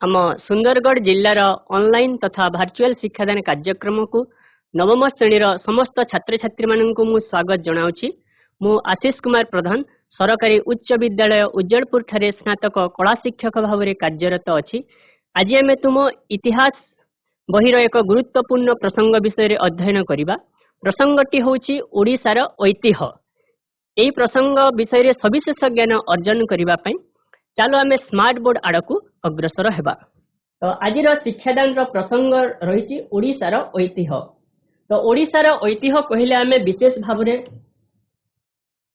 आम सुंदरगढ़ जिलार ऑनलाइन तथा वर्चुअल शिक्षादान कार्यक्रम को नवम श्रेणी समस्त छात्र छात्री मानक मु स्वागत जनाऊँगी। मु आशीष कुमार प्रधान सरकारी उच्च विद्यालय उज्जलपुर ठारे स्नातक कला शिक्षक भाव में कार्यरत अच्छी। आज आम तुम इतिहास बहिर एक गुरुत्वपूर्ण प्रसंग विषय अध्ययन करवा। प्रसंगटी होची ओडिशार ऐतिह्य। यही प्रसंग विषय सविशेष ज्ञान अर्जन करने चलो आम स्मार्ट बोर्ड आड़ को अग्रसर हेबा। तो आज शिक्षादान प्रसंग रही ओडिशार ऐतिह्य। तो ओडिशार ऐतिह्य कहले आम विशेष भाव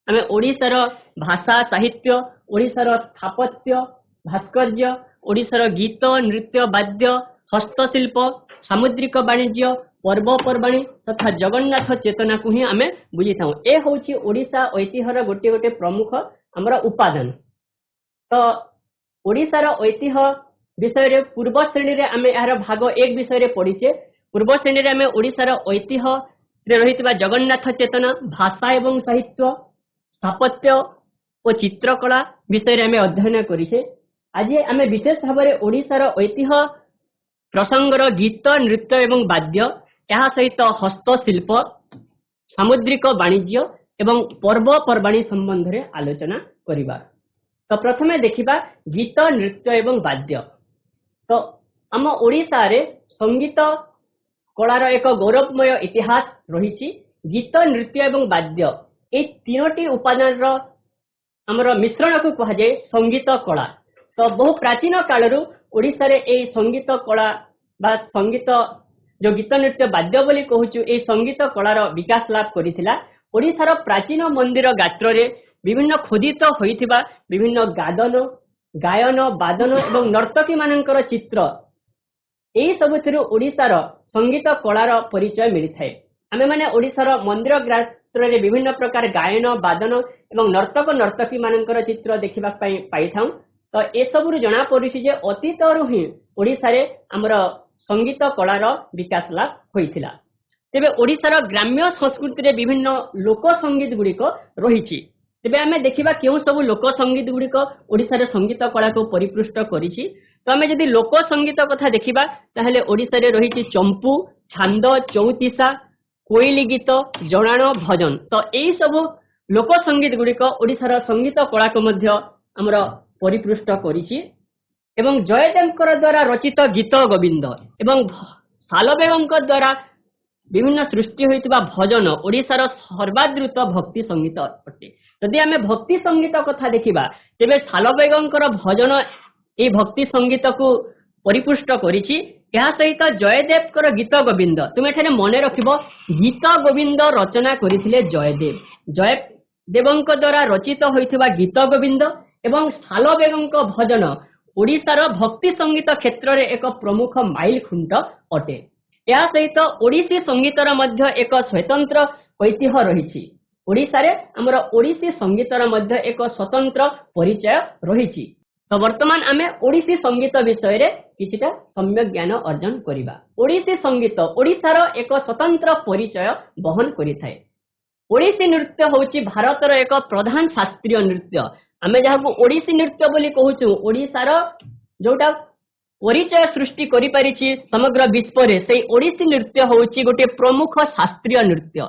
आम ओडिशार भाषा साहित्य, ओडिशार स्थापत्य भास्कर्य, ओडिशार गीत नृत्य वाद्य हस्तशिल्प, सामुद्रिक वाणिज्य, पर्वपर्वाणी तथा जगन्नाथ चेतना को ही आम बुझी था। ए हूँ ओडिशा ऐतिह्यर गोटे गोटे प्रमुख आमर उपादान। तो ओडिशार ऐतिह्य विषय पूर्व श्रेणी रे आमे यार भाग एक विषय पढ़ीचे। पूर्व श्रेणी रे आमे ओडिशार ऐतिह्य रे रहितबा जगन्नाथ चेतना, भाषा एवं साहित्य, स्थापत्य और चित्रकला विषय आमे अध्ययन करिचे। आज आमे विशेष भाव में ओडिशार ऐतिह्य प्रसंगर गीत नृत्य एवं वाद्य या सहित हस्तशिल्प, सामुद्रिक वाणिज्य एवं पर्वपर्वाणी संबंध में आलोचना करिबा। तो प्रथमे देखिबा गीत नृत्य एवं वाद्य। तो आम ओडिशा रे संगीत कलार एक गौरवमय इतिहास रही। गीत नृत्य एवं वाद्य ये तीनोटी उपादान आमर मिश्रण को कहा जाए संगीत कला। तो बहु प्राचीन कालरू ओडिशा रे ए संगीत कला बा संगीत जो गीत नृत्य वाद्य बोली कहूचु ए संगीत कलार विकास लाभ करिथिला। ओडिशार प्राचीन मंदिर गात्र रे विभिन्न खोदित होइथिबा विभिन्न गायन वादन एवं नर्तकी मानकर चित्र एही सबुथिरु ओडिशार संगीत कलार परिचय मिलिथाय। आमे माने ओडिशार मंदिर गात्र रे विभिन्न प्रकार गायन वादन एवं नर्तक नर्तकी मानकर चित्र देखिबा पाइथाउ। तो ए सबुरु जना पड़ुछि जे अतीतरु ही ओडिशा रे हमर संगीत कलार विकास लाभ होइथिला। तेबे ओडिशार ग्राम्य संस्कृति रे विभिन्न लोक संगीत गुड़िक रहिछि। तेबे आमे देखिबा केउ सब लोक संगीत गुड़िक ओडिशार संगीत कला को परिपृष्ट करिछि। तो आमे जदि लोक संगीत कथा देखिबा ताहले ओडिशा रे रहिछि चंपू, छांद, चौतीसा, कोइली गीत, जणाण, भजन। तो एई सब लोक संगीत गुड़िक ओडिशार संगीत कला को मध्य हमर परिपृष्ट करिछि। एवं जयदेव द्वारा रचित गीत गोविंद एवं सालबेग द्वारा विभिन्न सृष्टि होइतिबा भजन ओडिशार सर्वादृत भक्ति संगीत अटे। यदि आमे भक्ति संगीत कथा देखिबा तेबे सालबेगंकर भजन ए भक्ति संगीत को परिपुष्ट करिछि। या सहित जयदेव गीत गोविंद तुमे एठाने मने रखिबो गीत गोविंद रचना करिथिले जयदेव। जयदेवंक द्वारा रचित होइतिबा गीत गोविंद एवं सालबेगंक भजन ओडिशार भक्ति संगीत क्षेत्र रे एक प्रमुख माइल खुंट अटे। या सहित ओडिसी संगीतर मध्य एक स्वतंत्र ऐतिह्य रहिछि। ओडिशा रे हमर ओडिसी संगीतर मध्य एक स्वतंत्र परिचय रहिछि। तो वर्तमान आमे ओडिसी संगीत विषय रे किछिटा सम्यक ज्ञान अर्जन करिबा। ओडिसी संगीत ओडिशार एक स्वतंत्र परिचय बहन करिथाय। ओडिसी नृत्य होछि भारतर एक प्रधान शास्त्रीय नृत्य। आमे जहाको ओडिसी नृत्य बोली कहूछु ओडिशार जोटा परिचय सृष्टि करि परिछि समग्र विश्व रे सेई ओडिसी नृत्य होछि गोटे प्रमुख शास्त्रीय नृत्य।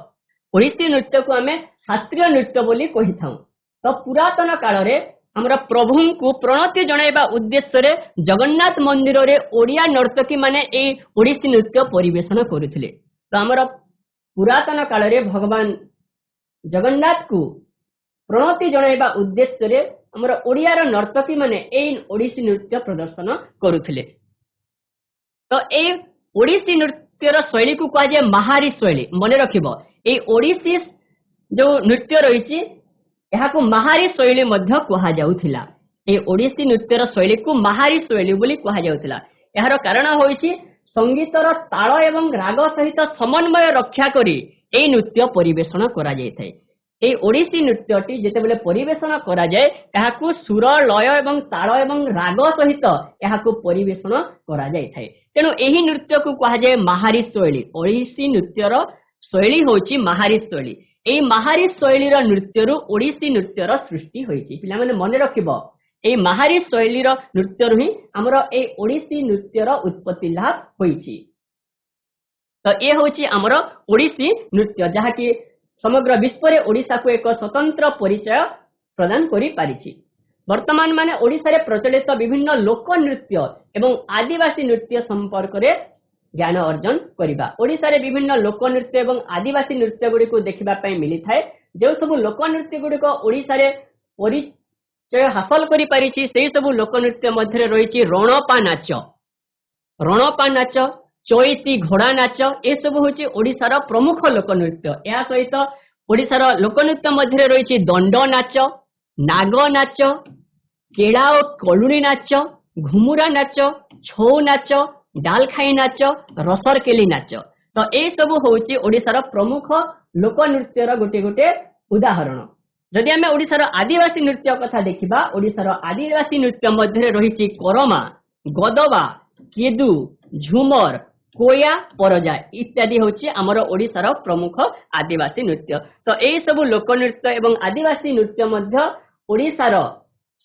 ओडिसी नृत्य को आमे शास्त्रीय नृत्य बोली कहिथाउ। तो पुरातन काल रे हमरा प्रभु को प्रणति जणाइबा उद्देश्य रे जगन्नाथ मंदिर रे ओडिया नर्तकी माने ए ओडिसी नृत्य परिवेषण करुथिले। तो हमरा पुरातन काल रे भगवान जगन्नाथ को प्रणति जणाइबा उद्देश्य रे हमर ओडियार नर्तकी माने ए ओडिसी नृत्य प्रदर्शन करुथिले। तो ए ओडिसी नृत्यर शैली को कहा जाय महारी शैली। मने रखिबो ए ओडिसी जो नृत्य रहिछि एहाको महारी शैली मध्य कहा जाउथिला। ए ओडिसी नृत्यर शैली को महारी शैली बोली कहा जाउथिला। एहार कारण होइछि संगीतर ताल एवं राग सहित समन्वय रक्षा करी ए नृत्य परिवेषण करा जायथाय। ए ओडिसी नृत्यटी जेतेबेले परिवेषण करा जाय एहाको सुर लय एवं ताल एवं राग सहित एहाको परिवेषण करा जायथाय। तेणु एही नृत्य को कहा जाय महारी शैली। ओडिसी नृत्यर शैली होछि महारी शैली। ए महारी शैलीर नृत्यरु ओडिसी नृत्यर सृष्टि होइछि। पिला माने मने रखिबो ए महारी शैलीर नृत्य ही आमर ए ओडिसी नृत्यर उत्पत्ति लाभ होईची। तो ये होची आमर ओडिसी नृत्य जहाँकि समग्र विश्व रे ओडिशा को एक स्वतंत्र परिचय प्रदान करि पारिछि। वर्तमान माने ओडिशा रे प्रचलित विभिन्न लोक नृत्य एवं आदिवासी नृत्य संपर्क रे ज्ञान अर्जन करिबा। ओडिशा रे विभिन्न लोक नृत्य एवं आदिवासी नृत्य गुडी को देखिबा पई मिली थाए। जे सब लोक नृत्य गुडी को ओडिशा रे परिचय हासिल करि पारिछि सेही सब लोक नृत्य मध्य रहिछि रणपा नाच, चैती घोड़ा नाच, ए सब होछि ओडिशार प्रमुख लोक नृत्य। या सहित ओडिशार लोक नृत्य मध्य रहिछि दंड नाच, नाग नाच, केड़ा और कलुरी नाच, घुमुरा नाच, छौ नाच, डालखाई नाच, रसरकेली नाच। तो ए सब होछि ओडिशार प्रमुख लोक नृत्यर गोटे गोटे उदाहरण। जदि आमे ओडिशार आदिवासी नृत्य कथा देखिबा, ओडिशार आदिवासी नृत्य मध्य रहिछि कोरमा, गदबा, केदु, झुमर, कोया, परजा इत्यादि होछि हमर ओडिशार प्रमुख आदिवासी नृत्य। तो एई सब लोक नृत्य एवं आदिवासी नृत्य मध्य ओडिशार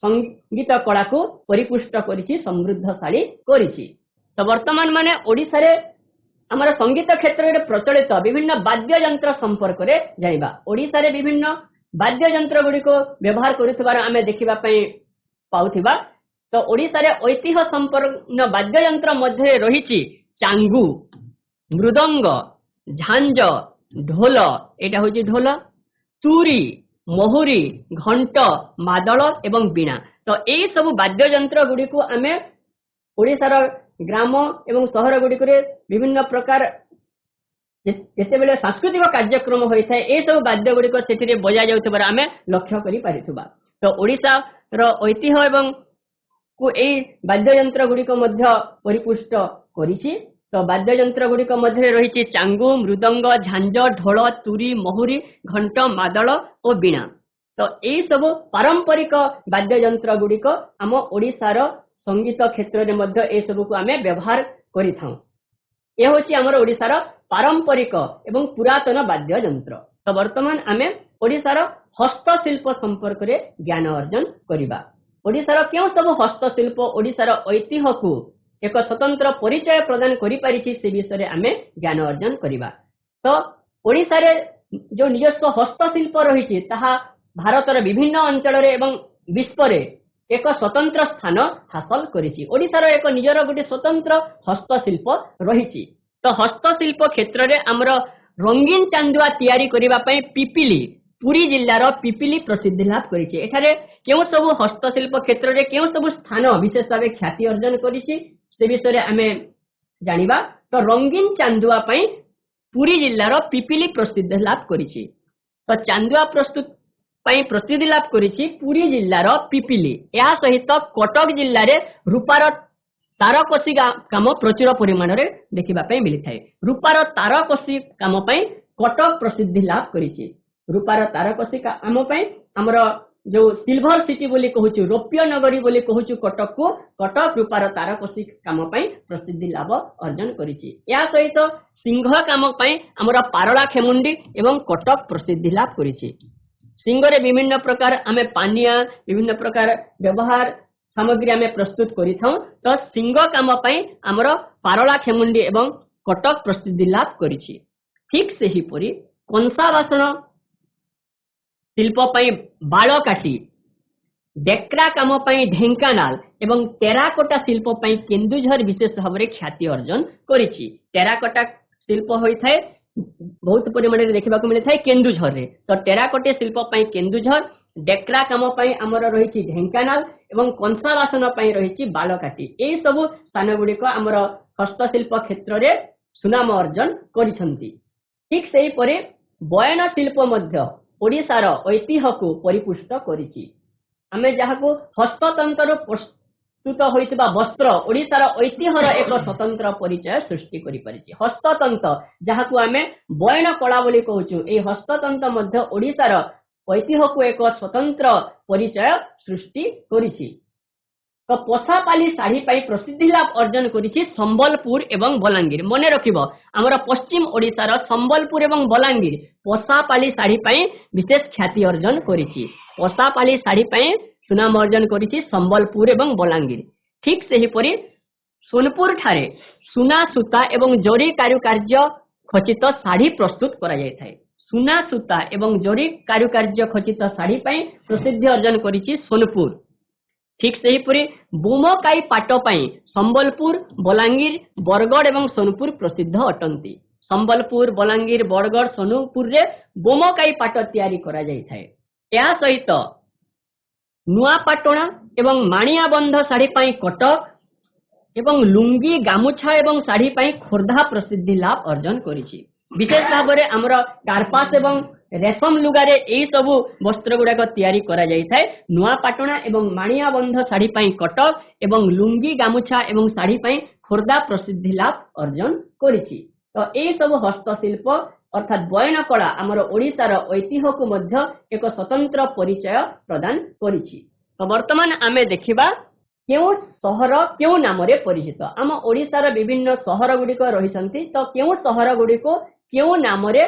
संगीत कला को परिपुष्ट करिछि, समृद्धशाली करिछि। तो वर्तमान माने ओडिशा रे हमर संगीत क्षेत्र रे प्रचलित विभिन्न वाद्य यंत्र संपर्क रे जानिबा। ओडिशा रे विभिन्न वाद्य यंत्र गुडी को व्यवहार करिथबार आमे देखिबा पई पाउथिबा। तो ओडिशा रे ऐतिह्य संपन्न वाद्य यंत्र मध्य रहिछि चांगू, मृदंग, झांझ, ढोल, एटा होछि ढोल, तुरी, महुरी, घंट, मादल एवं बीणा। तो एई सब वाद्य यंत्र गुडी को आमे ओडिशार ग्राम एवं शहर गुडी करे विभिन्न प्रकार जेते बेले सांस्कृतिक कार्यक्रम होई थाए ए सब वाद्य गुडी को सेठी रे बजा जाउतबार आमे लक्ष्य करि पारिथुबा। तो ओडिशा रो ऐतिह्य एवं को एई वाद्य यंत्र गुडी को मध्य परिपुष्ट करिछि। तो वाद्य यंत्र गुडी को मध्य रहिछि चांगू, मृदंग, झांझ, ढोल, तुरी, महुरी, घंट, मादल और बीणा। तो एई सब पारंपरिक वाद्य यंत्र गुडी को हम ओडिशार संगीत क्षेत्र रे मध्य ए सब को आमे व्यवहार करिथाउ। ए होछि हमर ओडिशार पारंपरिक एवं पुरातन वाद्य यंत्र। तो वर्तमान आमे ओडिशार हस्तशिल्प संपर्क रे ज्ञान अर्जन करिबा। ओडिशार केउ सब हस्तशिल्प ओडिशार ऐतिह्य को एक स्वतंत्र परिचय प्रदान करि पारिछि से विषय रे आमे ज्ञान अर्जन करिबा। तो ओडिशा रे जो निजस्व हस्तशिल्प रहिछि ताहा भारतर विभिन्न अंचल रे एवं विश्व रे एक स्वतंत्र स्थान हासिल करिछि। ओडिशार एक निजर गोटे स्वतंत्र हस्तशिल्प रहिछि। तो हस्तशिल्प क्षेत्र रे हमर रंगीन चांदुआ तैयारी करिबा पई पिपिली, पुरी जिल्लार पिपिली प्रसिद्धि लाभ करिछि। एठारे केउ सब हस्तशिल्प क्षेत्र रे केउ सब स्थान विशेष भाबे ख्याति अर्जन करिछि से विषय रे आमे जानिबा। तो रंगीन चांदुआ पई पुरी जिल्लार पिपिली प्रसिद्धि लाभ करिछि। तो चांदुआ प्रस्तुत पई प्रसिद्धि लाभ करिछि पुरी जिल्लार पिपिली। या सहित कटक जिल्ला रे रूपार तारकसी काम प्रचुर परिमाण रे देखिबा पई मिली थाए। रूपार तारकसी काम पई कटक प्रसिद्धि लाभ करिछि। रूपार तारकसी काम पई हमर जो सिल्वर सिटी बोली कहूछु, रौप्य नगरी बोली कहूछु कटक को, कटक रूपार तारकसी काम पई प्रसिद्धि लाभ अर्जन करिछि। या सहित सिंह काम पई हमर पारला खेमुंडी एवं कटक प्रसिद्धि लाभ करिछि। सिंह रे विभिन्न प्रकार आमे पानिया विभिन्न प्रकार व्यवहार सामग्री आमे प्रस्तुत करिथाउ। तो सिंह काम पई हमर पारला खेमुंडी एवं कटक प्रसिद्धि लाभ करिछि। ठीक सेही परि कंसा बासन शिल्प पई बालकाटी, डेक्रा काम पई ढेंकानाल एवं टेराकोटा शिल्प पई केन्दुझर विशेष भाव रे ख्याति अर्जन करिछि। टेराकोटा शिल्प होई थाए बहुत परिमाण रे देखिबा को मिले थाए केन्दुझर रे। तो टेराकोटा शिल्प पई केन्दुझर, डेक्रा काम पई हमर रहिछि ढेंकानाल एवं कंसा बासन पई रहिछि बालकाटी। एई सब स्थान गुडी को हमर हस्तशिल्प क्षेत्र रे सुनाम अर्जन करिसंती। ठीक सेही परि बयन शिल्प मध्य ओडिशार ऐतिह्य को परिपुष्ट करिछि। आमे जाहाको हस्ततंत्र प्रस्तुत होइतिबा वस्त्र ओडिशार ऐतिह्यर एक स्वतंत्र परिचय सृष्टि करि परिछि। हस्ततंत्र जाहाको आमे बयन कला बोली कहूछु, ए हस्ततंत्र मध्य ओडिशार ऐतिह्य को एक स्वतंत्र परिचय सृष्टि करिछि। तो पोसापाली साड़ी पाई प्रसिद्धि लाभ अर्जन करिछि संबलपुर एवं बलांगीर। मने रखिबो हमर पश्चिम ओडिशार संबलपुर एवं बलांगीर पोसापाली साड़ी पाई विशेष ख्याति अर्जन करिछि। पोसापाली साड़ी पाई सुनाम अर्जन करिछि संबलपुर एवं बलांगीर। ठीक सेहीपरि सोनपुर ठारे सुना सूता एवं जरी कारुकार्य खचित साड़ी प्रस्तुत करा जाय थाए। सुना सूता एवं जरी कारुकार्य खचित साड़ी पई प्रसिद्धि अर्जन करिछि सोनपुर। ठीक सेहीपरि बोमकाई पाट पई संबलपुर, बलांगीर, बरगड़ एवं सोनपुर प्रसिद्ध अटंती। संबलपुर, बलांगीर, बरगड़, सोनपुर रे बोमकाई पाट तैयारी करा जाय थाए। या सहित नुआपाटଣା एवं माणिया बंध साड़ी पई कटक एवं लुंगी, गामुछा एवं साड़ी पई खोर्धा प्रसिद्धि लाभ अर्जन करिछि। विशेष भाव में आमर कार्पास एवं रेशम लुगारे यही सब वस्त्र गुड़ाक तैयारी करा जाय थाए। नुआपाटଣା एवं माणिया बंध साड़ी पई कटक एवं लुंगी, गामुछा एवं साड़ी पई खोर्धा प्रसिद्धि लाभ अर्जन करिछि। तो यही सब हस्तशिल्प अर्थात बयन कला आमर ओडिशार ऐतिह्य को मध्य एक स्वतंत्र परिचय प्रदान करिछि। तो वर्तमान आमे देखिबा केउ सहर केउ नामरे परिचित। आम ओडिशार विभिन्न सहर गुड़िक रहिसंती। तो केउ सहर गुड़िक केउ नामरे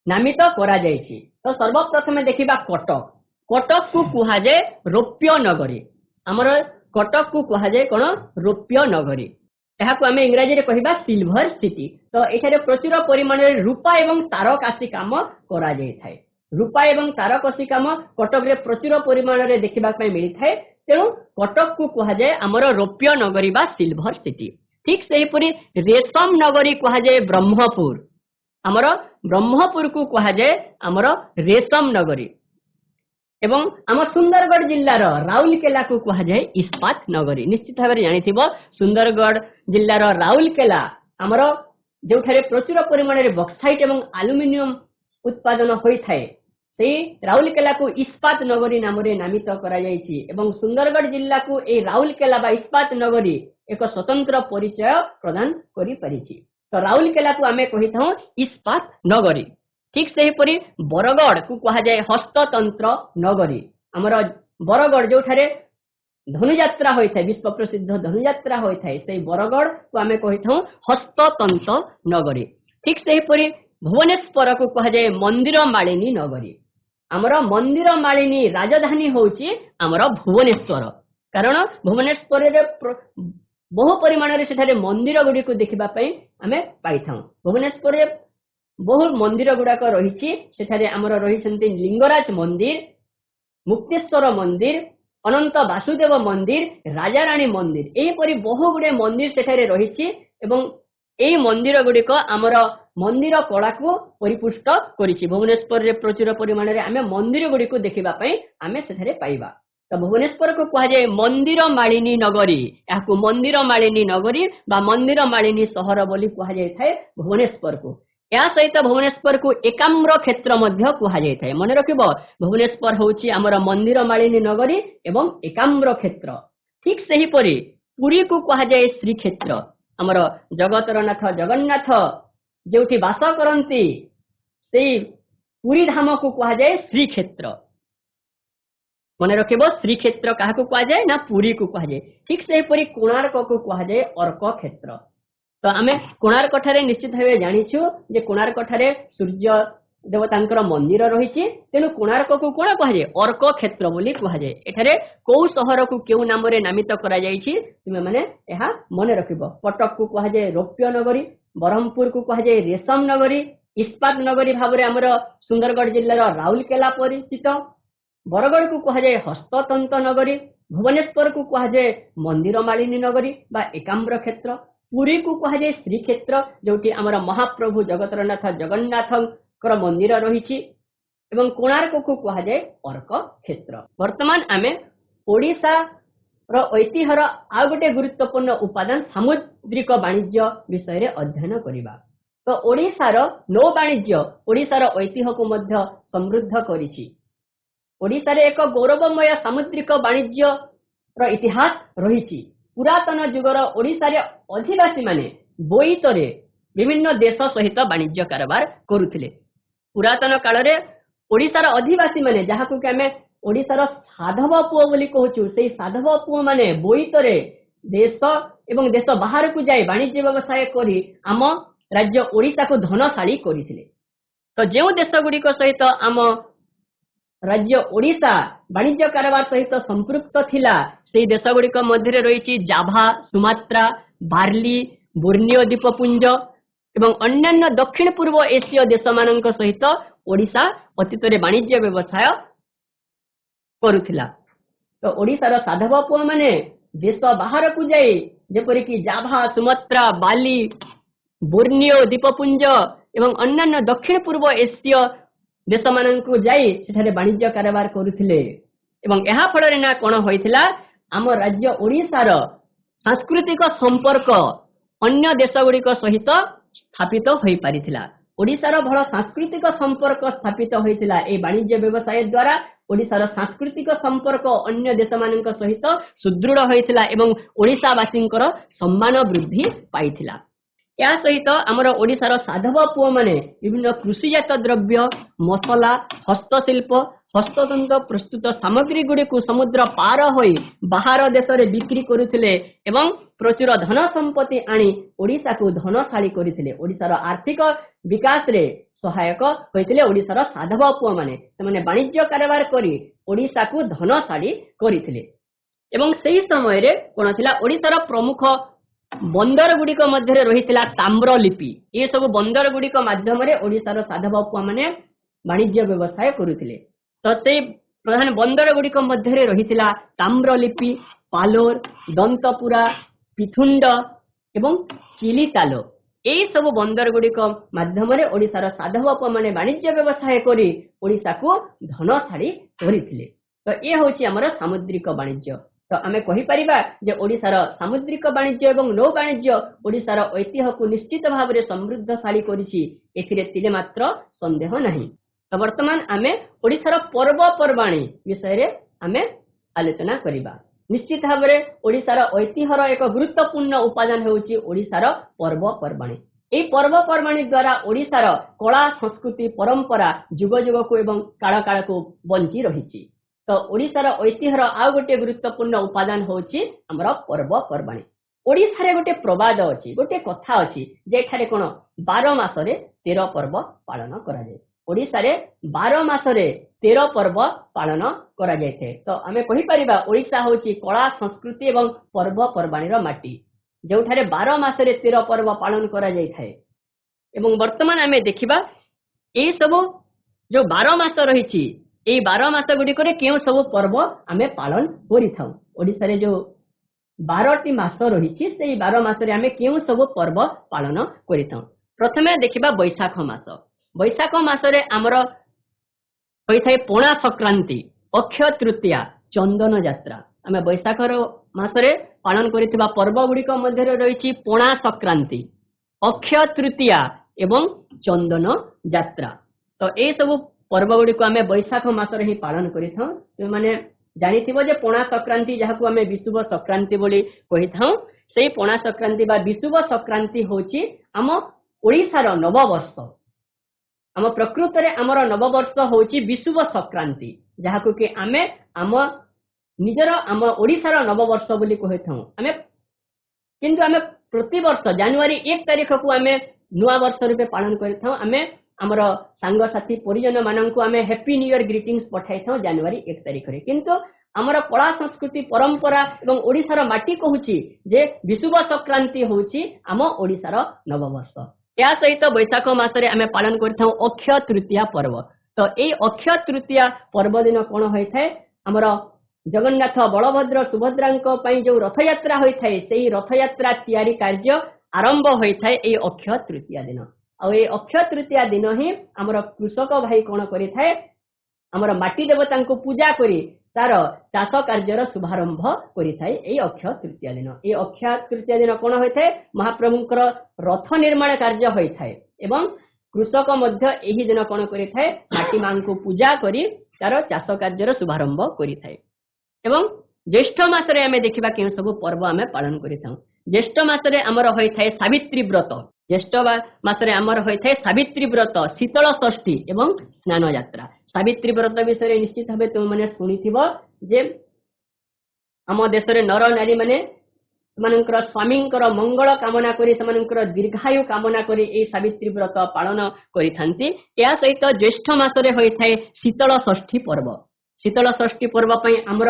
नामित करा जायछि। तो सर्वप्रथमे देखिबा कटक। कटक को कुहा जाय रौप्य नगरी। आमर कटक को कुहा जाय कोन रौप्य नगरी। एहाको आमे इंग्रजी रे कहिबा सिल्वर सिटी। तो एठारे प्रचुर परिमाण रे रूपा एवं तारकासी काम करा जाय थाए। रूपा एवं तारकासी काम कटक रे प्रचुर परिमाण रे देखिबा पय मिलि थाए। तेणु कटक को कुहा जाय आमर रौप्य नगरी बा सिल्वर सिटी। ठीक सेहीपरि रेशम नगरी कुहा जाय ब्रह्मपुर। आमर ब्रह्मपुर को कुहा जाय आमर रेशम नगरी। एवं आम सुंदरगढ़ जिल्लार राउरकेला को कुहा जाय इस्पात नगरी। निश्चित भाव में जानिथिबो सुंदरगढ़ जिल्लार राउरकेला आमर जोठारे प्रचुर परिमाण रे बक्साइट एवं एल्युमिनियम उत्पादन होई थाए। सेही राउरकेला को इस्पात नगरी नाम रे नामित करा जायछि। एवं सुंदरगढ़ जिल्ला को ए राउरकेला बा इस्पात नगरी एक स्वतंत्र परिचय प्रदान करि परिछि। तो राउरकेला को आमे कहिथाउ इस्पात नगरी। ठीक सेहीपरि बरगड़ को कहा जाए हस्ततंत्र नगरी। आमर बरगड़ जोठारे धनुयात्रा होई थाए, विश्व प्रसिद्ध धनुयात्रा होई थाए, सेही बरगड़ को आमे कहिथाउ हस्ततंत्र नगरी। ठीक सेहीपरि भुवनेश्वर को कहा जाए मंदिर मालिनी नगरी। आमर मंदिर मालिनी राजधानी होउची आमर भुवनेश्वर। कारण भुवनेश्वर रे बहु परिमाण रे सेठारे मंदिर गुडी को देखिबा पई आमे पाइथाउ। भुवनेश्वर रे बहु मंदिर गुड़ाक रही। सेठारे आमर रही लिंगराज मंदिर, मुक्तेश्वर मंदिर, अनंत वासुदेव मंदिर, राजाराणी मंदिर, एहीपरि बहु गुड़े मंदिर सेठारे रही। एवं एही मंदिर गुड़िक आमर मंदिर कला को परिपुष्ट करिछि। भुवनेश्वर रे प्रचुर परिमाण रे आमे मंदिर गुड़िक देखिबा पई आमे सेठारे पाइबा। तो भुवनेश्वर को कहा जाए मंदिर मालिनी नगरी। याकू मंदिर मालिनी नगरी बा मंदिर मालिनी सहर बोली कहा जाय थाए भुवनेश्वर को। या सहित भुवनेश्वर को एकाम्र क्षेत्र मध्य कहा जाय थाए। मन रखिबो भुवनेश्वर होउची हमर मंदिर मालिनी नगरी एवं एकाम्र क्षेत्र। ठीक सेही परि पुरी को कहा जाय श्री क्षेत्र। हमर जगतर नाथ जगन्नाथ जेउठी वास करंती सेही पुरी धाम को कहा जाय श्री क्षेत्र। मन रखिबो श्री क्षेत्र काहा को कहा जाय ना पुरी को कहा जाय। ठीक सेही परि कोणार्क को कहा जाय अर्क क्षेत्र। तो आमे कोणार्क ठारे निश्चित भावे जानिछु जे कोणार्क ठारे सूर्य देवतांकर मंदिर रहिछि। तेनु कोणार्क को कोना कहा जाय अर्क क्षेत्र बोली कहा जाय। एठारे कोउ शहर को केउ नाम रे नामित करा जायछि तुमे माने एहा मने रखिबो। कटक को कहा जाय रौप्य नगरी, ब्रह्मपुर को कहा जाय रेशम नगरी, इस्पात नगरी भाबरे हमर सुंदरगढ़ जिल्लार राउरकेला परिचित, बरगड़ को कहा जाय हस्ततंत्र नगरी, भुवनेश्वर को कहा जाय मंदिर मालिनी नगरी बा एकाम्र क्षेत्र, पुरी को कहा जाय श्री क्षेत्र जोटी आमर महाप्रभु जगतरनाथ जगन्नाथकर मंदिर रही। एवं कोणार्क को कहा जाय अर्क क्षेत्र। वर्तमान आमे ओडिशा रो ऐतिह्यर आ गोटे गुरुत्वपूर्ण उपादान सामुद्रिक वाणिज्य विषय रे अध्ययन करिबा। तो ओडिशा रो नौ वाणिज्य ओडिशा रो ऐतिह्य को मध्य समृद्ध करिछि। ओडिशा रे एक गौरवमय सामुद्रिक वाणिज्य रो इतिहास रही। पुरातन जुगर ओडिशा रे अधिवासी माने बोईतरे विभिन्न देश सहित वाणिज्य कारोबार करुथिले। पुरातन काल रे ओडिशा रो अधिवासी माने जहाकू के हमें ओडिशा रो साधव पुओ बोली कहूछु, सेही साधव पुओ माने बोईतरे देश एवं देश बाहर को जाय वाणिज्य व्यवसाय करी आम राज्य ओडिशा को धनशाली करिथिले। तो जेउ देश गुडी को सहित आम राज्य ओडिशा वाणिज्य कारबार सहित संपृक्त थिला सेही देशगुड़िक मध्य रही जाभा सुमात्रा बार्ली बोर्नियो द्वीपपुंज एवं अन्यान्य दक्षिण पूर्व एसीय देश मानक सहित ओडिशा अतीत वाणिज्य व्यवसाय करुथिला। तो ओडिशार साधव पुआ माने देश बाहर को जाई जेपरिक जाभा सुमात्रा बाली बोर्नियो द्वीपपुंज एवं अन्यान्य दक्षिण पूर्व एसीय देश मानक जाई सेठारे वाणिज्य कारबार करुथिले एवं एहा फଳରେ ना कोन होइथिला आम राज्य ओडिशार सांस्कृतिक संपर्क अन्य देशगुड़िक सहित स्थापित होई पारिथिला। ओडिशार भल सांस्कृतिक संपर्क स्थापित होइथिला ए वाणिज्य व्यवसाय द्वारा ओडिशार सांस्कृतिक संपर्क अन्य देश मानक सहित सुदृढ़ होइथिला एवं ओडिशावासींकर सम्मान वृद्धि पाइथिला। या सहित आमर ओडिशार साधव पुओ माने विभिन्न कृषिजात द्रव्य मसला हस्तशिल्प हस्ततंत्र प्रस्तुत सामग्री गुड़ी को समुद्र पार होई बाहर देश में बिक्री करुथिले एवं प्रचुर धन संपत्ति आनी ओडिशा को धनशाली करिथिले। ओडिशार आर्थिक विकास रे सहायक होइथिले ओडिशार साधव पुओ माने सेमाने वाणिज्य कारबार करी ओडिशा को धनशाली करिथिले। एवं सेही समय रे कोन थिला ओडिशार प्रमुख बंदर गुड़िक मध्य रही ताम्रलिपि ये सब बंदर गुड़िक माध्यम ओडिशार साधव पुआ माने वाणिज्य व्यवसाय करुथिले। तो से प्रधान बंदर गुड़िक मध्य रही ताम्रलिपि पालोर दंतपुरा पिथुंड एवं चिलितालो यही सब बंदर गुड़िक माध्यम ओडिशार साधव पुआ माने वाणिज्य व्यवसाय करी ओडिशा को धनशाली करिथिले। तो ये होची हमर सामुद्रिक वाणिज्य। तो आमे कहि परिबा जे ओडिशार सामुद्रिक वाणिज्य एवं नौ वाणिज्य ओडिशार ऐतिह्य को निश्चित भाव में समृद्धशाली करिछि एथिरे तिले मात्र संदेह नहीं। तो वर्तमान आमे ओडिशार पर्वपर्वाणी विषय रे आमे आलोचना करिबा। निश्चित भाव में ओडिशार ऐतिह्यर एक गुरुत्वपूर्ण उपादान होउछि ओडिशार पर्वपर्वाणी। एई पर्वपर्वाणी द्वारा ओडिशार कला संस्कृति परंपरा जुग जुग को एवं काल काल को बंची रहिछि। तो ओडिशार ऐतिह्यर आउ गोटे गुरुत्वपूर्ण उपादान होउछि हमर पर्वपर्वाणी। ओडिशारे गोटे प्रवाद अछि गोटे कथा अछि जेठारे कोन 12 मासरे 13 पर्व पालन करा जाय। ओडिशारे 12 मासरे 13 पर्व पालन करा जायथे। तो आमे कहि परिबा ओडिशा होछि कला संस्कृति एवं पर्वपर्वाणीर माटी जेठारे 12 मासरे 13 पर्व पालन करा जायथाय। एवं वर्तमान आमे देखिबा ए सब जो 12 मास रहिछि ए 12 मास गुड़िक क्यों सब पर्व आमे पालन करिथाउ। ओडिशारे जो 12टी मास रहिछि सेई 12 मासरे आमे क्यों सब पर्व पालन करिथाउ। प्रथमे देखिबा वैशाख मास। वैशाख मासरे आमर होइथाय पोणा संक्रांति अक्षय तृतीया चंदन यात्रा। आमे वैशाख मासरे पालन करिथिबा पर्व गुड़िक मध्य रहिछि पोणा संक्रांति अक्षय तृतीया एवं चंदन यात्रा। तो ए सब पर्व गुड़िक आमे वैशाख मासरे ही पालन करिथाउ। तो माने जानिथिबो जे पोणा संक्रांति जहाकू आमे विषुव संक्रांति बोली कहिथाउ सेई पोणा संक्रांति बा विषुव संक्रांति होछि आम ओडिशार नववर्ष। आम प्रकृत रे हमर नववर्ष होछि विषुव संक्रांति जहाकू कि आमे आम निजर आम ओडिशार नववर्ष बोली कहिथाउ। आमे किंतु आमे प्रति वर्ष जनवरी 1 तारिख को आमे नुआ वर्ष रूपे पालन करिथाउ। आमे हमर सांग साथी परिजन माननकु आमे हैप्पी न्यू ईयर ग्रीटिंग्स पठाई थाउ जनवरी 1 तारिख रे। किंतु हमर कला संस्कृति परंपरा एवं ओडिशार माटी कहूछि जे विषुव संक्रांति होछि आम ओडिशार नववर्ष। या सहित वैशाख मासरे आमे पालन करिथाउ अक्षय तृतीया पर्व। तो ए अक्षय तृतीया पर्व दिन कोन होइथाय हमर जगन्नाथ बलभद्र सुभद्रांको पई जो रथ यात्रा होइथाय सेही रथ यात्रा तयारी कार्य आरंभ होइथाय ए अक्षय तृतीया दिन। और ये अक्षय तृतीया दिन ही आमर कृषक भाई कौन करिथाय आमर माटी देवता को पूजा करी तार चाष कार्यर शुभारंभ करिथाय ए अक्षय तृतीया दिन। ए अक्षय तृतीया दिन कौन होइथाय महाप्रभुंकर रथ निर्माण कार्य होइथाय एवं कृषक मध्य एही दिन कौन करिथाय माटी मां को पूजा करी तार चाष कार्यर शुभारंभ करिथाय। एवं ज्येष्ठ मासरे आमे देखिबा केन सब पर्व आमे पालन करिथाउ। ज्येष्ठ मासरे आमर होइथाय सावित्री व्रत। ज्येष्ठ मासरे आमर होइथाय सावित्री व्रत शीतल षष्ठी एवं स्नान यात्रा। सावित्री व्रत विषय निश्चित भावे तुम माने सुनिथिबो जे आम देश रे नर नारी माने ସେମାନଙ୍କର ସ୍ୱାମୀଙ୍କର ମଙ୍ଗଳ କାମନା କରି ସେମାନଙ୍କର ଦୀର୍ଘାୟୁ କାମନା କରି ଏହି ସାବିତ୍ରୀ ବ୍ରତ ପାଳନ କରିଥାନ୍ତି। ଏହା ସହିତ ଜ୍ୟେଷ୍ଠ ମାସରେ ହୋଇଥାଏ ଶୀତଳ ଷଷ୍ଠୀ ପର୍ବ। ଶୀତଳ ଷଷ୍ଠୀ ପର୍ବ ପାଇଁ ଆମର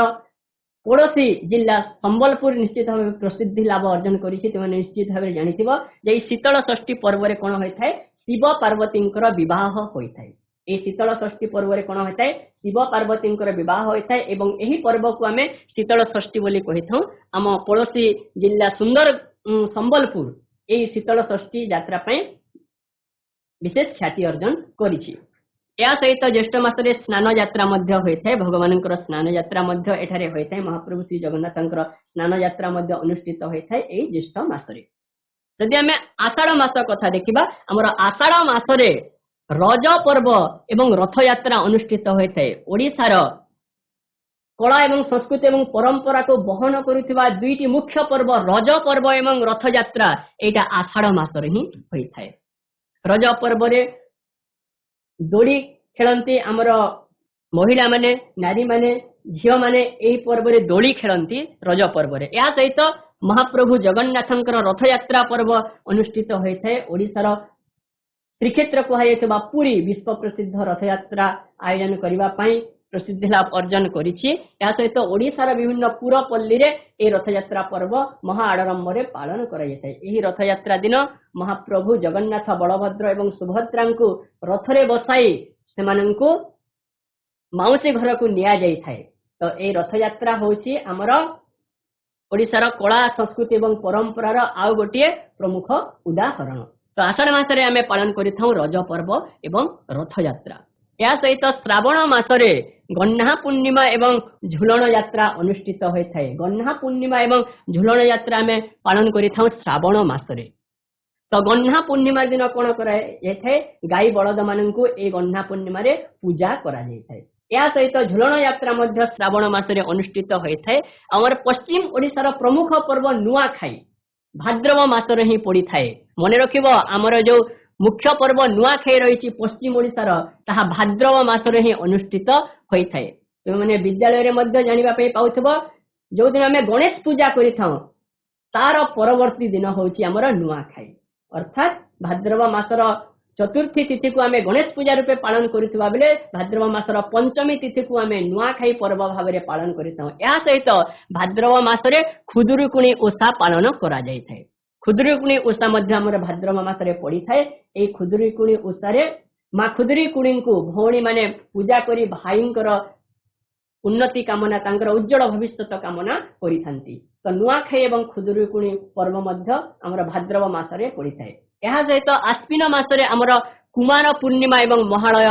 ପଡ଼ୋଶୀ ଜିଲ୍ଲା ସମ୍ବଲପୁର ନିଶ୍ଚିତ ଭାବେ ପ୍ରସିଦ୍ଧି ଲାଭ ଅର୍ଜନ କରିଛି। ତୁମେ ନିଶ୍ଚିତ ଭାବରେ ଜାଣିଥିବ ଯେ ଏହି ଶୀତଳ ଷଷ୍ଠୀ ପର୍ବରେ କ'ଣ ହୋଇଥାଏ, ଶିବ ପାର୍ବତୀଙ୍କର ବିବାହ ହୋଇଥାଏ। ଏହି ଶୀତଳ ଷଷ୍ଠୀ ପର୍ବରେ କ'ଣ ହୋଇଥାଏ, ଶିବ ପାର୍ବତୀଙ୍କର ବିବାହ ହୋଇଥାଏ ଏବଂ ଏହି ପର୍ବକୁ ଆମେ ଶୀତଳ ଷଷ୍ଠୀ ବୋଲି କହିଥାଉ। ଆମ ପଡ଼ୋଶୀ ଜିଲ୍ଲା ସୁନ୍ଦର ସମ୍ବଲପୁର ଏହି ଶୀତଳ ଷଷ୍ଠୀ ଯାତ୍ରା ପାଇଁ ବିଶେଷ ଖ୍ୟାତି ଅର୍ଜନ କରିଛି। ଏହା ସହିତ ଜ୍ୟେଷ୍ଠ ମାସରେ ସ୍ନାନ ଯାତ୍ରା ମଧ୍ୟ ହୋଇଥାଏ। ଭଗବାନଙ୍କର ସ୍ନାନ ଯାତ୍ରା ମଧ୍ୟ ଏଠାରେ ହୋଇଥାଏ। ମହାପ୍ରଭୁ ଶ୍ରୀ ଜଗନ୍ନାଥଙ୍କର ସ୍ନାନ ଯାତ୍ରା ମଧ୍ୟ ଅନୁଷ୍ଠିତ ହୋଇଥାଏ ଏହି ଜ୍ୟେଷ୍ଠ ମାସରେ। ଯଦି ଆମେ ଆଷାଢ଼ ମାସ କଥା ଦେଖିବା, ଆମର ଆଷାଢ଼ ମାସରେ ରଜ ପର୍ବ ଏବଂ ରଥଯାତ୍ରା ଅନୁଷ୍ଠିତ ହୋଇଥାଏ। ଓଡ଼ିଶାର କଳା ଏବଂ ସଂସ୍କୃତି ଏବଂ ପରମ୍ପରାକୁ ବହନ କରୁଥିବା ଦୁଇଟି ମୁଖ୍ୟ ପର୍ବ ରଜ ପର୍ବ ଏବଂ ରଥଯାତ୍ରା ଏଇଟା ଆଷାଢ଼ ମାସରେ ହିଁ ହୋଇଥାଏ। ରଜ ପର୍ବରେ ଦୋଳି ଖେଳନ୍ତି ଆମର ମହିଳାମାନେ, ନାରୀମାନେ, ଝିଅମାନେ ଏହି ପର୍ବରେ ଦୋଳି ଖେଳନ୍ତି ରଜ ପର୍ବରେ। ଏହା ସହିତ ମହାପ୍ରଭୁ ଜଗନ୍ନାଥଙ୍କର ରଥଯାତ୍ରା ପର୍ବ ଅନୁଷ୍ଠିତ ହୋଇଥାଏ। ଓଡ଼ିଶାର ଶ୍ରୀକ୍ଷେତ୍ର କୁହାଯାଇଥିବା ପୁରୀ ବିଶ୍ୱ ପ୍ରସିଦ୍ଧ ରଥଯାତ୍ରା ଆୟୋଜନ କରିବା ପାଇଁ ପ୍ରସିଦ୍ଧି ଲାଭ ଅର୍ଜନ କରିଛି। ଏହା ସହିତ ଓଡ଼ିଶାର ବିଭିନ୍ନ ପୁରପଲ୍ଲୀରେ ଏହି ରଥଯାତ୍ରା ପର୍ବ ମହା ଆଡ଼ମ୍ବରରେ ପାଳନ କରାଯାଇଥାଏ। ଏହି ରଥଯାତ୍ରା ଦିନ ମହାପ୍ରଭୁ ଜଗନ୍ନାଥ, ବଳଭଦ୍ର ଏବଂ ସୁଭଦ୍ରାଙ୍କୁ ରଥରେ ବସାଇ ସେମାନଙ୍କୁ ମାଉସୀ ଘରକୁ ନିଆଯାଇଥାଏ। ତ ଏହି ରଥଯାତ୍ରା ହେଉଛି ଆମର ଓଡ଼ିଶାର କଳା ସଂସ୍କୃତି ଏବଂ ପରମ୍ପରାର ଆଉ ଗୋଟିଏ ପ୍ରମୁଖ ଉଦାହରଣ। ତ ଆଷାଢ଼ ମାସରେ ଆମେ ପାଳନ କରିଥାଉ ରଜ ପର୍ବ ଏବଂ ରଥଯାତ୍ରା। ଏହା ସହିତ ଶ୍ରାବଣ ମାସରେ ଗହ୍ନା ପୂର୍ଣ୍ଣିମା ଏବଂ ଝୁଲଣ ଯାତ୍ରା ଅନୁଷ୍ଠିତ ହୋଇଥାଏ। ଗହ୍ନା ପୂର୍ଣ୍ଣିମା ଏବଂ ଝୁଲଣ ଯାତ୍ରା ଆମେ ପାଳନ କରିଥାଉ ଶ୍ରାବଣ ମାସରେ। ତ ଗହ୍ନା ପୂର୍ଣ୍ଣିମା ଦିନ କ'ଣ କରାଯାଇଥାଏ, ଗାଈ ବଳଦ ମାନଙ୍କୁ ଏହି ଗହ୍ନା ପୂର୍ଣ୍ଣିମାରେ ପୂଜା କରାଯାଇଥାଏ। ଏହା ସହିତ ଝୁଲଣ ଯାତ୍ରା ମଧ୍ୟ ଶ୍ରାବଣ ମାସରେ ଅନୁଷ୍ଠିତ ହୋଇଥାଏ। ଆମର ପଶ୍ଚିମ ଓଡ଼ିଶାର ପ୍ରମୁଖ ପର୍ବ ନୂଆଖାଇ ଭାଦ୍ରବ ମାସରେ ହିଁ ପଡ଼ିଥାଏ। ମନେ ରଖିବ, ଆମର ଯୋଉ ମୁଖ୍ୟ ପର୍ବ ନୂଆଖାଇ ରହିଛି ପଶ୍ଚିମ ଓଡ଼ିଶାର, ତାହା ଭାଦ୍ରବ ମାସରେ ହିଁ ଅନୁଷ୍ଠିତ ହୋଇଥାଏ। ତୁମେମାନେ ବିଦ୍ୟାଳୟରେ ମଧ୍ୟ ଜାଣିବା ପାଇଁ ପାଉଥିବ, ଯୋଉଦିନ ଆମେ ଗଣେଶ ପୂଜା କରିଥାଉ ତାର ପରବର୍ତ୍ତୀ ଦିନ ହେଉଛି ଆମର ନୂଆଖାଇ। ଅର୍ଥାତ୍ ଭାଦ୍ରବ ମାସର ଚତୁର୍ଥୀ ତିଥିକୁ ଆମେ ଗଣେଶ ପୂଜା ରୂପେ ପାଳନ କରୁଥିବା ବେଳେ ଭାଦ୍ରବ ମାସର ପଞ୍ଚମୀ ତିଥିକୁ ଆମେ ନୂଆଖାଇ ପର୍ବ ଭାବରେ ପାଳନ କରିଥାଉ। ଏହା ସହିତ ଭାଦ୍ରବ ମାସରେ ଖୁଦୁରୁକୁଣୀ ଓଷା ପାଳନ କରାଯାଇଥାଏ। ଖୁଦୁରୁକୁଣୀ ଓଷା ମଧ୍ୟ ଆମର ଭାଦ୍ରବ ମାସରେ ପଡ଼ିଥାଏ। ଏହି ଖୁଦୁରୁକୁଣୀ ଓଷାରେ ମା ଖୁଦୁରୁକୁଣୀଙ୍କୁ ଭଉଣୀମାନେ ପୂଜା କରି ଭାଇଙ୍କର ଉନ୍ନତି କାମନା, ତାଙ୍କର ଉଜ୍ଜଳ ଭବିଷ୍ୟତ କାମନା କରିଥାନ୍ତି। ତ ନୂଆଖାଇ ଏବଂ ଖୁଦୁରୁକୁଣୀ ପର୍ବ ମଧ୍ୟ ଆମର ଭାଦ୍ରବ ମାସରେ ପଡ଼ିଥାଏ। ଏହା ସହିତ ଆଶ୍ୱିନ ମାସରେ ଆମର କୁମାର ପୂର୍ଣ୍ଣିମା ଏବଂ ମହାଳୟ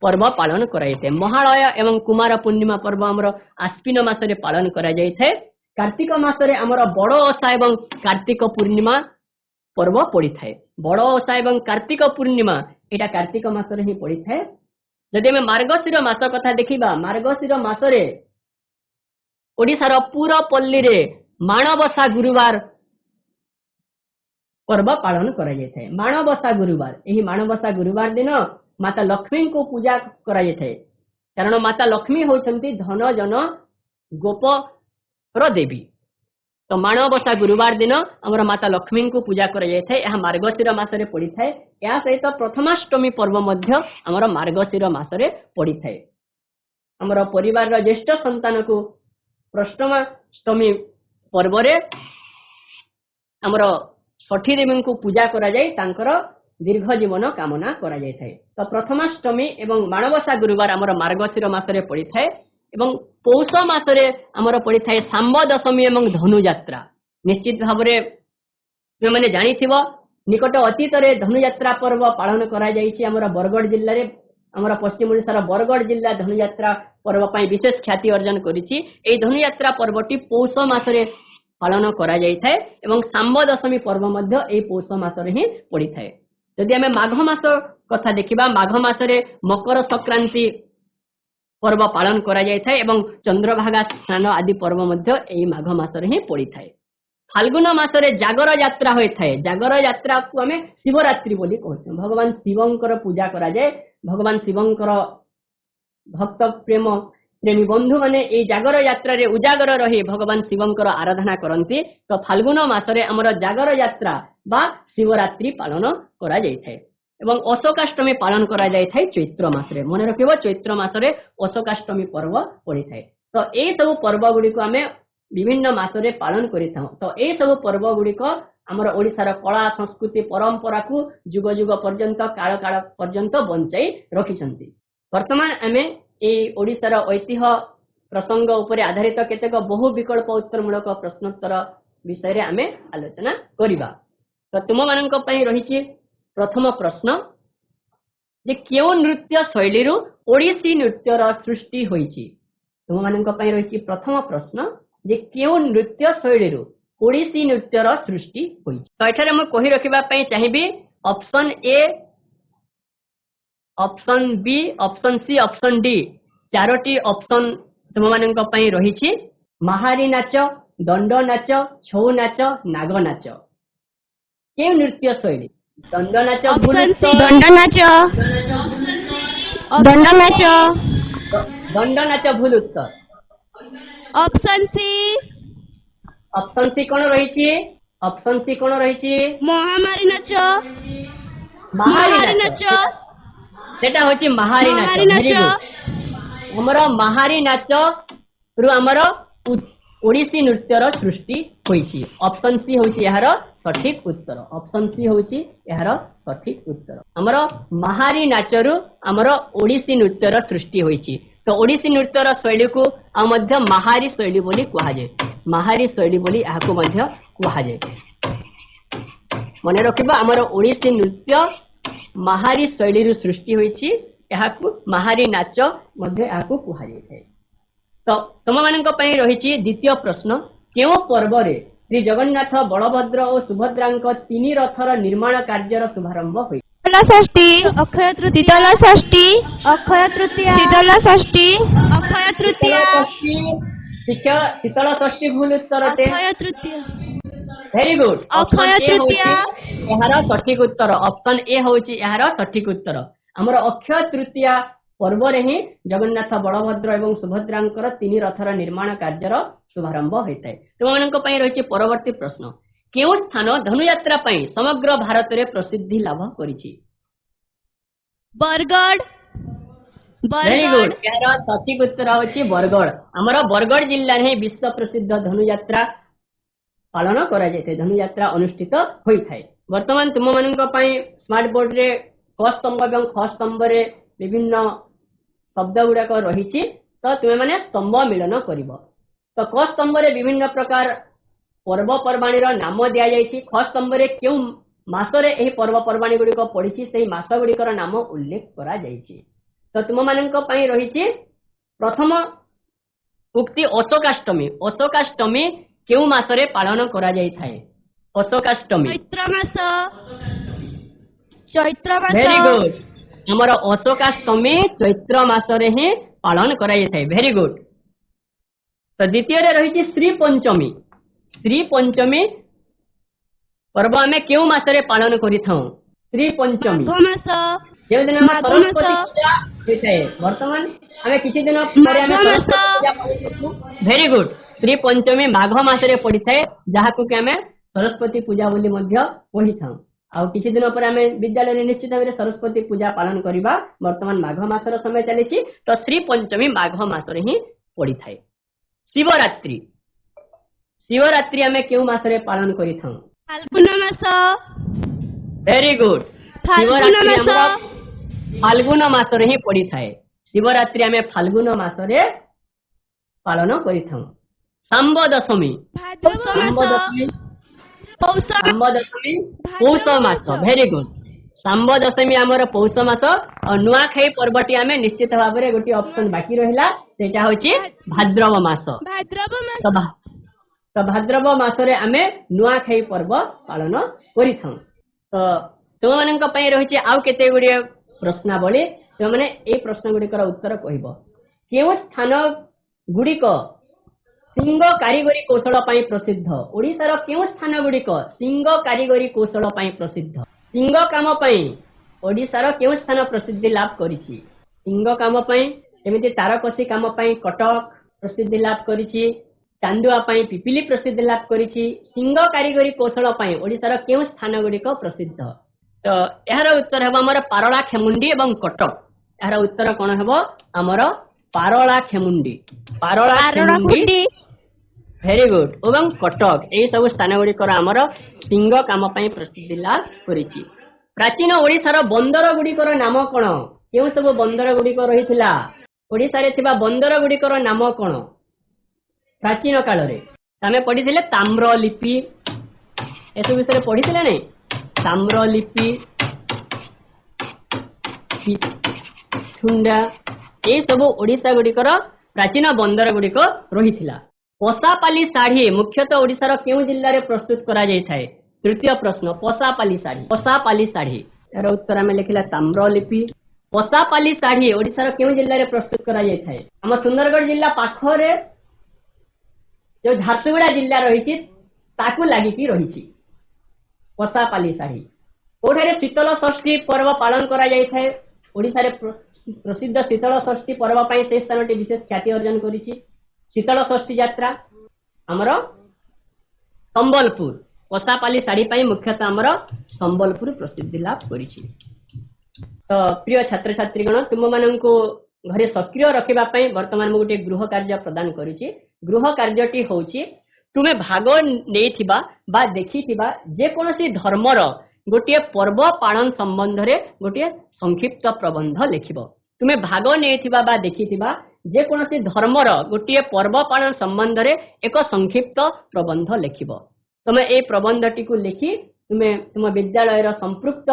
ପର୍ବ ପାଳନ କରାଯାଇଥାଏ। ମହାଳୟ ଏବଂ କୁମାର ପୂର୍ଣ୍ଣିମା ପର୍ବ ଆମର ଆଶ୍ୱିନ ମାସରେ ପାଳନ କରାଯାଇଥାଏ। କାର୍ତ୍ତିକ ମାସରେ ଆମର ବଡ଼ ଓଷା ଏବଂ କାର୍ତ୍ତିକ ପୂର୍ଣ୍ଣିମା ପର୍ବ ପଡ଼ିଥାଏ। ବଡ଼ ଓଷା ଏବଂ କାର୍ତ୍ତିକ ପୂର୍ଣ୍ଣିମା ଏଇଟା କାର୍ତ୍ତିକ ମାସରେ ହିଁ ପଡ଼ିଥାଏ। ଯଦି ଆମେ ମାର୍ଗଶିର ମାସ କଥା ଦେଖିବା, ମାର୍ଗଶିର ମାସରେ ଓଡ଼ିଶାର ପୁରପଲ୍ଲୀରେ ମାଣବସା ଗୁରୁବାର ପର୍ବ ପାଳନ କରାଯାଇଥାଏ। ମାଣବସା ଗୁରୁବାର, ଏହି ମାଣବସା ଗୁରୁବାର ଦିନ ମାତା ଲକ୍ଷ୍ମୀଙ୍କୁ ପୂଜା କରାଯାଇଥାଏ। କାରଣ ମାତା ଲକ୍ଷ୍ମୀ ହେଉଛନ୍ତି ଧନ ଜନ ଗୋପର ଦେବୀ। ତ ମାଣବସା ଗୁରୁବାର ଦିନ ଆମର ମାତା ଲକ୍ଷ୍ମୀଙ୍କୁ ପୂଜା କରାଯାଇଥାଏ। ଏହା ମାର୍ଗଶିର ମାସରେ ପଡ଼ିଥାଏ। ଏହା ସହିତ ପ୍ରଥମାଷ୍ଟମୀ ପର୍ବ ମଧ୍ୟ ଆମର ମାର୍ଗଶିର ମାସରେ ପଡ଼ିଥାଏ। ଆମର ପରିବାରର ଜ୍ୟେଷ୍ଠ ସନ୍ତାନକୁ ପ୍ରଥମାଷ୍ଟମୀ ପର୍ବରେ ଆମର ଷଠୀ ଦେବୀଙ୍କୁ ପୂଜା କରାଯାଇ ତାଙ୍କର ଦୀର୍ଘ ଜୀବନ କାମନା କରାଯାଇଥାଏ। ତ ପ୍ରଥମାଷ୍ଟମୀ ଏବଂ ମାଣବସା ଗୁରୁବାର ଆମର ମାର୍ଗଶିର ମାସରେ ପଡ଼ିଥାଏ। ଏବଂ ପୌଷ ମାସରେ ଆମର ପଡ଼ିଥାଏ ଶାମ୍ବ ଦଶମୀ ଏବଂ ଧନୁଯାତ୍ରା। ନିଶ୍ଚିତ ଭାବରେ ତୁମେମାନେ ଜାଣିଥିବ, ନିକଟ ଅତୀତରେ ଧନୁଯାତ୍ରା ପର୍ବ ପାଳନ କରାଯାଇଛି ଆମର ବରଗଡ଼ ଜିଲ୍ଲାରେ। ଆମର ପଶ୍ଚିମ ଓଡ଼ିଶାର ବରଗଡ଼ ଜିଲ୍ଲା ଧନୁଯାତ୍ରା ପର୍ବ ପାଇଁ ବିଶେଷ ଖ୍ୟାତି ଅର୍ଜନ କରିଛି। ଏହି ଧନୁଯାତ୍ରା ପର୍ବଟି ପୌଷ ମାସରେ ପାଳନ କରାଯାଇଥାଏ ଏବଂ ଶାମ୍ବ ଦଶମୀ ପର୍ବ ମଧ୍ୟ ଏହି ପୌଷ ମାସରେ ହିଁ ପଡ଼ିଥାଏ। ଯଦି ଆମେ ମାଘ ମାସ କଥା ଦେଖିବା, ମାଘ ମାସରେ ମକର ସଂକ୍ରାନ୍ତି ପର୍ବ ପାଳନ କରାଯାଇଥାଏ ଏବଂ ଚନ୍ଦ୍ରଭାଗା ସ୍ନାନ ଆଦି ପର୍ବ ମଧ୍ୟ ଏହି ମାଘ ମାସରେ ହିଁ ପଡ଼ିଥାଏ। ଫାଲ୍ଗୁନ ମାସରେ ଜାଗର ଯାତ୍ରା ହୋଇଥାଏ। ଜାଗର ଯାତ୍ରାକୁ ଆମେ ଶିବରାତ୍ରି ବୋଲି କହୁଛୁ। ଭଗବାନ ଶିବଙ୍କର ପୂଜା କରାଯାଏ। ଭଗବାନ ଶିବଙ୍କର ଭକ୍ତ ପ୍ରେମ प्रेमी बंधु माने ए जागर यात्रा रे उजागर रही भगवान शिवंकर आराधना करती तो फाल्गुन मासरे आमर जागर यात्रा बा शिवरात्रि पालन करा जाय थाए एवं अशोकाष्टमी पालन करा जाय थाए चैत्र मासरे मन रखिबो चैत्र मासरे अशोकाष्टमी पर्व पड़ी थाए तो ए सब पर्व गुडी को आमे विभिन्न मासरे पालन करि थाउ तो ए सब पर्व गुडी को आमर ओडिसार कला संस्कृति परंपरा को जुग जुग पर्यंत काल काल पर्यंत बंचाई रखिछंती वर्तमान आमे ए ओडिसार ऐतिह्य प्रसंग उपरे आधारित केतेक बहु विकल्प उत्तरमूलक प्रश्नोत्तर विषय रे आमे आलोचना करिबा तो तुम मानक पई रहिछि प्रथम प्रश्न जे केउ नृत्य शैली रु ओडिसी नृत्यर सृष्टि होईछि तुम मानक पई रहिछि प्रथम प्रश्न जे केउ नृत्य शैली रु ओडिसी नृत्यर सृष्टि होईछि तो एठारे म कहि रखिबा पई चाहिबी option A option B option C option D चारोटी ऑप्शन तुम मानक पई रहिछि महारी नाच दंड नाच छौ नाच नाग नाच के नृत्य शैली दंड नाच भूल उत्तर ऑप्शन सी कोन रहिछि ऑप्शन सी कोन रहिछि महामारी नाच सेटा होछि महारी नाच हमर महारी नाच रु हमर ओडिसी नृत्यर सृष्टि होईछि ऑप्शन सी होछि यार सठिक उत्तर ऑप्शन सी होछि यार सठिक उत्तर हमर महारी नाच रु हमर ओडिसी नृत्यर सृष्टि होईछि तो ओडिसी नृत्यर शैली को आ मध्य महारी शैली बोली कहा जाय महारी शैली बोली याको मध्य कहा जाय मने रखिबा हमर ओडिसी नृत्य महारी शैली रु सृष्टि होईछि याको महारी नाच मध्य याको कहा जाय तो तुम मानक पई रहिछि द्वितीय प्रश्न केउ पर्व रे श्री जगन्नाथ बलभद्र और सुभद्रांक तीन रथर निर्माण कार्यर शुभारंभ होई षष्ठी अक्षय तृतीया शीतल षष्ठी भूल उत्तर अक्षय तृतीया वेरी गुड अक्षय तृतीया यार सठिक उत्तर ऑप्शन ए होची यार सठिक उत्तर हमर अक्षय तृतीया पर्व रे ही जगन्नाथ बलभद्र एवं सुभद्रांकर तीन रथर निर्माण कार्यर शुभारंभ होइताय तुम मानक पई रहिछि परवर्ती प्रश्न केउ स्थान धनुयात्रा पई समग्र भारत रे प्रसिद्धि लाभ करिछि बरगढ़ वेरी गुड यार सठिक उत्तर होछि बरगढ़ हमर बरगढ़ जिल्ला रे विश्व प्रसिद्ध धनुयात्रा पालन करा जायते धनुयात्रा अनुष्ठित होइथाय वर्तमान तुम मानक पई स्मार्ट बोर्ड रे क स्तंभ एवं ख स्तंभ रे विभिन्न शब्द गुड़ाक रही तो तुम्हें माने स्तंभ मिलन करिवो तो क स्तंभ रे विभिन्न प्रकार पर्वपर्वाणी नाम दिया जायछि ख स्तंभ रे क्यों मासरे एही पर्वपर्वाणी गुड़िक पड़िछि सेही मास गुड़िकर नाम उल्लेख करा जायछि तो तुम मानक पई रहिछि प्रथम उक्ति अशोकाष्टमी केउ मासरे पालन करा जाय थाए Ashokashtami Chaitra mass vary good हमर अशोकाष्टमी चैत्र मासरे ही पालन करा जाय थाए वेरी गुड तो द्वितीय रे रहिछि श्री पंचमी पर्व आमे केउ मासरे पालन करि थाउ श्री पंचमी जे दिन हम सरस्वती पूजा होइथाय वर्तमान आमे किछि दिन परे आमे सरस्वती पूजा पालिछु वेरी गुड श्री पंचमी माघ मासरे पड़ी थाए जाहाकु के आमे सरस्वती पूजा बोली मध्य कहि थाउ आउ किछि दिन पर आमे विद्यालय रे निश्चित भाबरे सरस्वती पूजा पालन करिबा वर्तमान माघ मासर समय चलिछि तो श्री पंचमी माघ मासरे ही पड़ी थाए शिवरात्रि आमे केउ मासरे पालन करि थाउ Phalgun mass vary good Shivratri हमरा फाल्गुन मासरे ही पड़ी थाए शिवरात्रि आमे फाल्गुन मासरे पालन करि थाउ सांब दशमी पौष मास वेरी गुड सांब दशमी आमर पौष मास और नुआखाई पर्वटी आमे निश्चित भाव में गोटे ऑप्शन बाकी रहिला सेटा होची भाद्रव मास तो भाद्रव मासरे आमे नुआखाई पर्व पालन करिथौ तो तुम मानक पई रहिछि आउ केते गुडी प्रश्नावली तुम माने ए प्रश्न गुडी कर उत्तर कहबो केउ स्थान गुडी को सिंग कारीगरी कौशल पाई प्रसिद्ध ओडिसार केउ स्थान गुडी को सिंग कारीगरी कौशल पाई प्रसिद्ध सिंग काम पाई ओडिसार केउ स्थान प्रसिद्धि लाभ करिछि सिंग काम पाई एमिति तारकसी काम पई कटक प्रसिद्धि लाभ करिछि, चांदुआ पई पिपिली प्रसिद्धि लाभ करिछि, सिंह कारीगरी कौशल पई ओडिसार केउ स्थान गुड़िक प्रसिद्ध। तो यार उत्तर हेबो हमर पारला खेमुंडी एवं कटक। यार उत्तर कोन हेबो हमर पारला खेमुंडी। पारला खेमुंडी वेरी गुड एवं कटक ए सब स्थान गुड़िकर हमर सिंह काम पई प्रसिद्धि लाभ करिछि। प्राचीन ओडिसार बंदर गुड़िकर नाम कोन? केउ सब बंदर गुड़िक रहिथिला? ओडिसा रे थिबा बंदर गुड़िकर नाम कोन? प्राचीन काल रे तमे पढिथिले ताम्रलिपि, एसु विषय पढिथिले नै? ताम्रलिपि, ठुंडा ए सब ओडिसा गुड़िकर प्राचीन बंदर गुड़िक रहिथिला। पसापाली शाढ़ी मुख्यतः ओडिसार केउ जिल्ला रे प्रस्तुत करा जाय थाए? तृतीय प्रश्न पसापाली शाढ़ी। पसापाली शाढ़ी यार उत्तर आमे लिखिला ताम्रलिपि। पसापाली शाढ़ी ओडिसार केउ जिल्ला रे प्रस्तुत करा जाय थाए? हम सुंदरगढ़ जिल्ला पाखरे जो झारसुगुड़ा जिल्ला रहिछि ताकू लागिकी रहिछि पसापाली शाढ़ी। ओठारे शीतल षष्ठी पर्व पालन करा जाय थाए। ओडिसा रे प्रसिद्ध शीतल षष्ठी पर्व पई से स्थानटी विशेष ख्याति अर्जन करिछि। शीतल षष्ठी यात्रा हमर संबलपुर। पसापाली शाढ़ी पई मुख्यतः हमर संबलपुर प्रसिद्धि लाभ करिछि। तो प्रिय छात्र छात्रीगण तुम माननको घरे सक्रिय रखिबा पई वर्तमान मु गोटे गृह कार्य प्रदान करिछि। गृह कार्यटी होउछि तुमे भाग नेइथिबा बा देखिथिबा जे कोनोसी धर्मर गोटे पर्व पालन संबंध रे गोटे संक्षिप्त प्रबंध लिखिबो। तुमे भाग नेइथिबा बा देखिथिबा जे कोनोसी धर्मर गोटे पर्व पालन संबंध रे एक संक्षिप्त प्रबंध लिखिबो। तुमे ए प्रबंधटी को लिखि तुमे तुम विद्यालय संपृक्त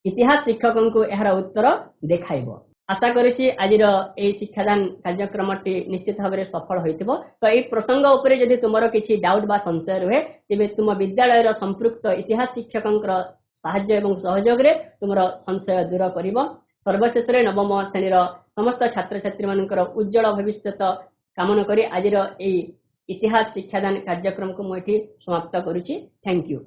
इतिहास शिक्षकों को यार उत्तर देखाइबो। आशा करिछि आजिर ए शिक्षादान कार्यक्रमटी निश्चित भाव में सफल होइतिबो। तो ए प्रसंग उपरे यदि तुमरो किछि डाउट बा संशय रहे तेबे तुम विद्यालय संपृक्त इतिहास शिक्षकों साहाय्य एवं सहयोग रे तुमरो संशय दूर करिवो। सर्वशेष रे नवम श्रेणीर समस्त छात्र छात्री मानकर उज्जवल भविष्य कामना करी आजिर ए इतिहास शिक्षादान कार्यक्रम को मु एठी समाप्त करूछि। Thank you.